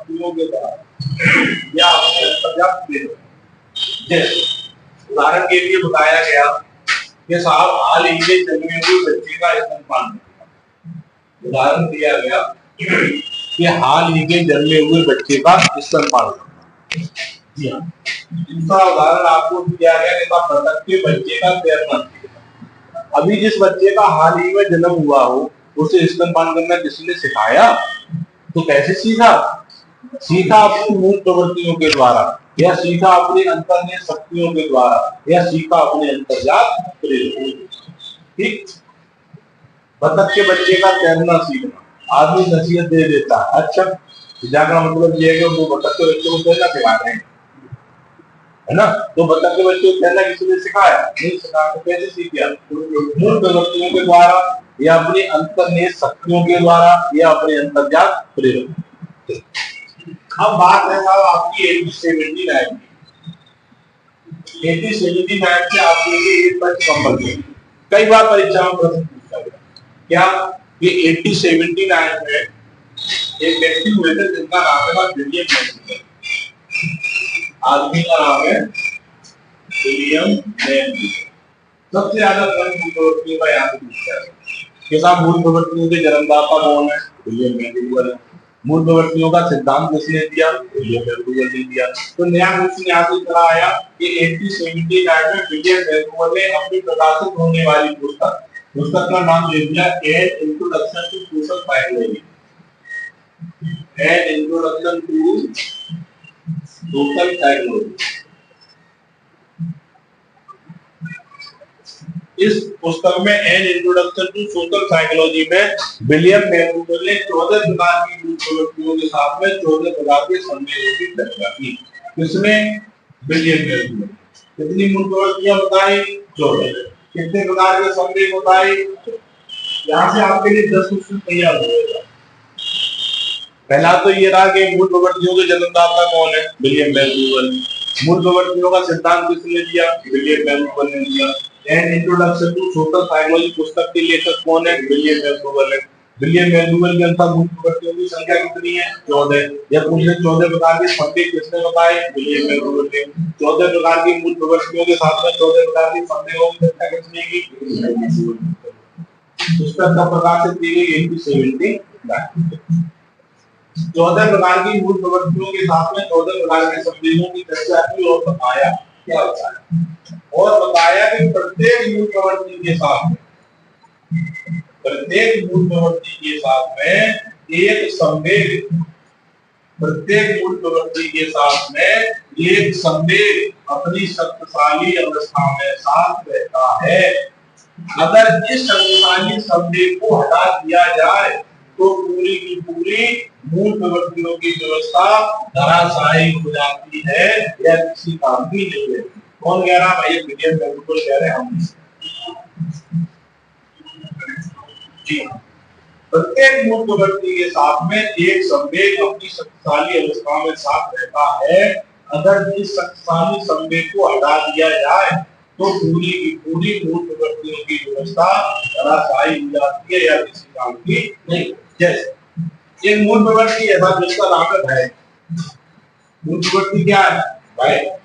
शक्तियों के द्वारा या अपने अंतर्जात प्रेरित। जैसे उदाहरण के लिए बताया गया कि साहब हाल ही के जन्मे हुए बच्चे का स्तनपान, उदाहरण दिया गया कि हाल ही के जन्मे हुए बच्चे का स्तनपान। जी हाँ, दूसरा उदाहरण आपको दिया गया कि बतख के बच्चे का तैरना। अभी जिस बच्चे का हाल ही में जन्म हुआ हो उसे स्तनपान करना किसने सिखाया? तो कैसे सीखा? सीखा अपनी मूल प्रवृत्तियों के द्वारा, या सीखा अपनी अंतर्निहित शक्तियों के द्वारा, या सीखा अपने अंतर्जात प्रेरित। ठीक, बतख के बच्चे का तैरना सीखना, आदमी नसीहत दे देता है, अच्छा जाना मतलब ये है कि वो बतख के बच्चे को तैरना सिखा रहे हैं, है ना? तो बतख के बच्चे को तैरना किसने सिखाया? नहीं सिखाया। तो कैसे सीख गया? मूल प्रवृत्तियों के द्वारा, या अपनी अंतर्निहित शक्तियों के द्वारा, या अपने अंतर्जात प्रेरित। अब बात है साहब आपकी 80-79 से आपके लिए एक प्रश्न कंपलसरी, कई बार परीक्षा में प्रश्न पूछा गया क्या कि 80-79 में एक व्यक्ति हुए थे जिनका नाम है विलियम मैक्सवेल। आदमी का नाम है विलियम मैक्सवेल। सबसे ज्यादा मूल प्रवृत्तियों का यहाँ पे पूछा है कि साहब मूल प्रवृत्तियों के जन्मदाता कौन है? विलियम मैक्सवेल है। मूल प्रवृत्तियों का सिद्धांत किसने दिया? विलियम मैक्सवेल ने दिया। तो नया क्वेश्चन यहाँ से चला आया कि 80-79 में विलियम मैक्सवेल ने अपनी प्रकाशित होने वाली पुस्तक का नाम दे दिया an introduction to social psychology. An introduction to social psychology. इस पुस्तक में an introduction to social psychology में विलियम मैक्सवेल ने 14 प्रकार की मूल प्रवृत्तियों के साथ में 14 प्रकार के संदेहों की चर्चा की। किसने? William Maxwell. कितनी मूल प्रवृत्तियां बताई? 14। कितने प्रकार के संदेह बताए? यहाँ से आपके लिए 10 क्वेश्चन तैयार हो जाएगा। पहला तो ये रहा कि मूल प्रवृत्तियों के जन्मदाता कौन है? William Maxwell. मूल प्रवृत्तियों का सिद्धांत किसने दिया? विलियम मैक्सवेल ने दिया। An introduction to social psychology पुस्तक के लेखक कौन है? विलियम मैक्सवेल है। विलियम मैक्सवेल के अनुसार मूल प्रवृत्तियों की संख्या कितनी है? 14। जब उन्हें 14 प्रकार के संदेह किसने बताए? विलियम मैक्सवेल ने। 14 प्रकार की मूल प्रवृत्तियों के साथ में 14 प्रकार के संदेहों की चर्चा किसने की? पुस्तक का प्रकाशित की गई 80-79। 14 प्रकार की मूल प्रवृत्तियों के साथ में 14 प्रकार के संदेहों की चर्चा की और बताया क्या बताया? और बताया कि प्रत्येक मूल प्रवृत्ति के साथ में एक संदेह, प्रत्येक मूल प्रवृत्ति के साथ में एक संदेह अपनी शक्तिशाली अवस्था में साथ रहता है। अगर इस शक्तिशाली संदेह को हटा दिया जाए तो पूरी की पूरी मूल प्रवृत्तियों की व्यवस्था धराशायी हो जाती है या किसी काम की नहीं रहती। कौन कह रहा? भाई विलियम मैक्सवेल कह रहे हैं हम। जी, प्रत्येक मूल प्रवृत्ति के साथ में एक संवेग अपनी शक्तिशाली अवस्था में साथ रहता है। अगर इस शक्तिशाली संवेग को हटा दिया जाए तो पूरी की पूरी मूल प्रवृत्तियों की व्यवस्था धराशायी हो जाती है या किसी काम की नहीं। जैसे एक मूल प्रवृत्ति है जिसका नाम है भय। मूल प्रवृत्ति क्या है? भय।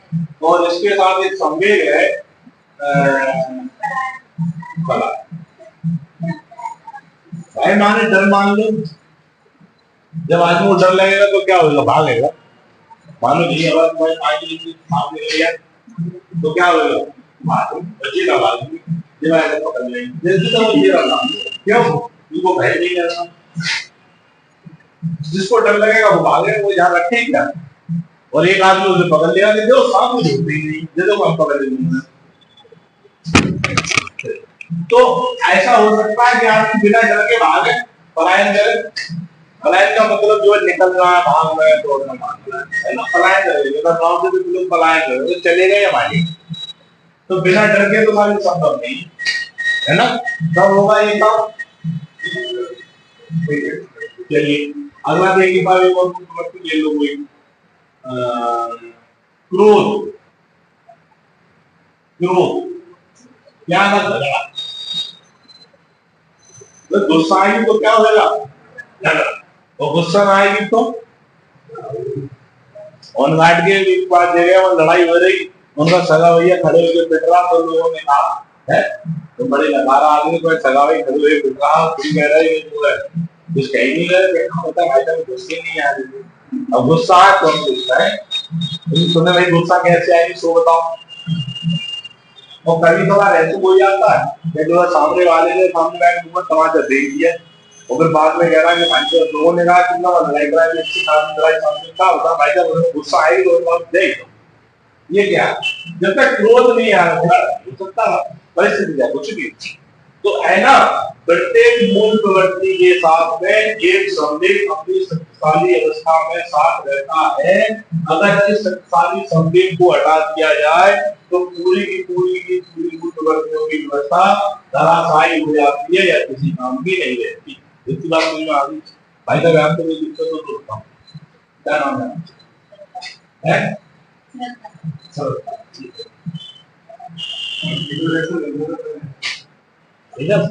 और इसके साथ एक संवेग है भला। भय माने डर मान लो। जब आदमी को डर लगेगा तो क्या होगा? भागेगा। मानो जी अगर कोई आदमी सामने गया तो क्या होगा? बचेगा भागेगा। जब आएगा पकड़ लेंगे। जैसे तो ये रहा क्यों? उनको भय नहीं करना। जिसको डर लगेगा वो भागेगा, वो यहाँ रखे क्या? और एक आदमी उसे पकड़ लिया कि जो सामने होती नहीं, जैसे हम पकड़ लेंगे। तो ऐसा हो सकता है कि आदमी बिना डर के भागे, पलायन करे। पलायन का मतलब जो है निकलना, भागना, दौड़ना, भागना है ना। पलायन करेंगे तो गांव से भी लोग पलायन करेंगे तो चलेगा या भागेगा? तो बिना डर के तो भागना संभव नहीं है ना। तब होगा ये काम। चलिए अगला देखिए भाई और ले लो कोई क्रोध। क्रोध क्या ना झगड़ा। तो गुस्सा आएगी तो क्या होगा? झगड़ा। और गुस्सा ना आएगी तो ऑन गार्ड के भी पास जगह और लड़ाई हो रही, उनका सगा भैया खड़े होकर पिट रहा, तो लोगों ने कहा है तो बड़े नकारा आदमी को सगा भाई खड़े हुए पिट रहा, तुम कह रहे ये जो है कुछ कह ही नहीं रहे, देखा होता भाई तक गुस्से नहीं आ रही। अब गुस्सा है कौन गुस्सा है, तुम्हें भाई गुस्सा कैसे आएगी सो बताओ। और कभी कभार ऐसे हो जाता है कि जो सामने वाले ने सामने वाले को तमाचा दे दिया और फिर बाद में कह रहा है कि भाई तो लोगों ने कहा कितना लड़ाई करा है, इसकी सामने लड़ाई सामने क्या होता भाई जब गुस्सा आएगी तो बात देख ये क्या, जब तक क्रोध नहीं आ रहा हो सकता परिस्थिति क्या कुछ भी तो है ना। प्रत्येक मूल प्रवृत्ति के साथ में एक संदेश अपनी शक्तिशाली अवस्था में साथ रहता है। अगर इस शक्तिशाली संदेश को हटा दिया जाए तो पूरी की पूरी मूल प्रवृत्तियों की व्यवस्था धराशायी हो जाती है या किसी काम की नहीं रहती। इसकी बात समझ में आ गई भाई साहब, आपको कोई दिक्कत हो तो बताओ क्या नाम है?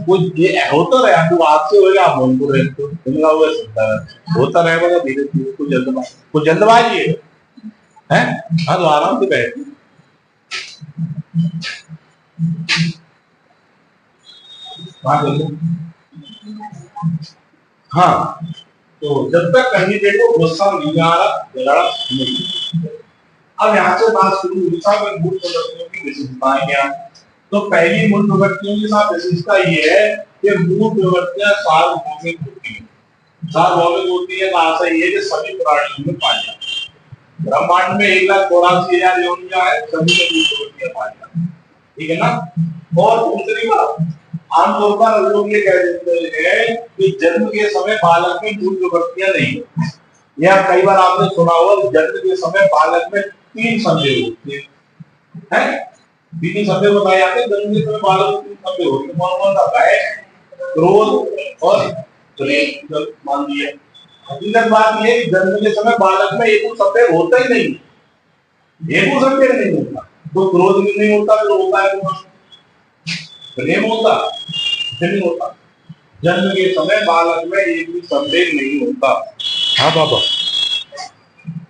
कुछ ये होता रहे आपको आपसे होगा, आप बोलते रहे तो तुमका हुआ सकता है होता रहेगा धीरे धीरे, कुछ जल्दबाजी है हाँ तो आराम से बैठ। हाँ तो जब तक कैंडिडेट को गुस्सा नहीं आ रहा झगड़ा नहीं। अब यहाँ से बात शुरू हुई था मूल प्रवृत्तियों की विशेषताएं क्या। तो पहली मूल प्रवृत्तियों के साथ विशेषता ये है कि मूल प्रवृत्तियां सार्वभौमिक होती है। सार्वभौमिक होती है कहा से ये कि सभी प्राणियों में पाई जाती है। ब्रह्मांड में 1,84,000 योनियां है, सभी में मूल प्रवृत्तियां पाई जाती है, ठीक है ना। और दूसरी बात आमतौर पर लोग ये कह देते हैं कि जन्म के समय बालक में मूल प्रवृत्तियां नहीं होती। या कई बार आपने सुना होगा जन्म के समय बालक में 3 संदेह होते हैं, 3 संदेह बताए जाते हैं। जन्म के समय बालक में 3 संदेह होते हैं, कौन कौन सा? भय, क्रोध और प्रेम। मान लिया हकीकत बात यह जन्म के समय बालक में एक संदेह होता ही नहीं, एक संदेह नहीं होता। तो क्रोध भी नहीं होता, तो होता है प्रेम होता नहीं होता। जन्म के समय बालक में एक भी संदेह नहीं होता। हाँ बाबा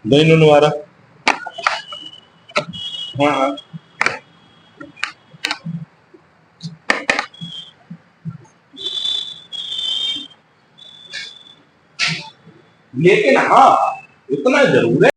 नहीं वाला हाँ हाँ लेकिन हाँ इतना जरूर है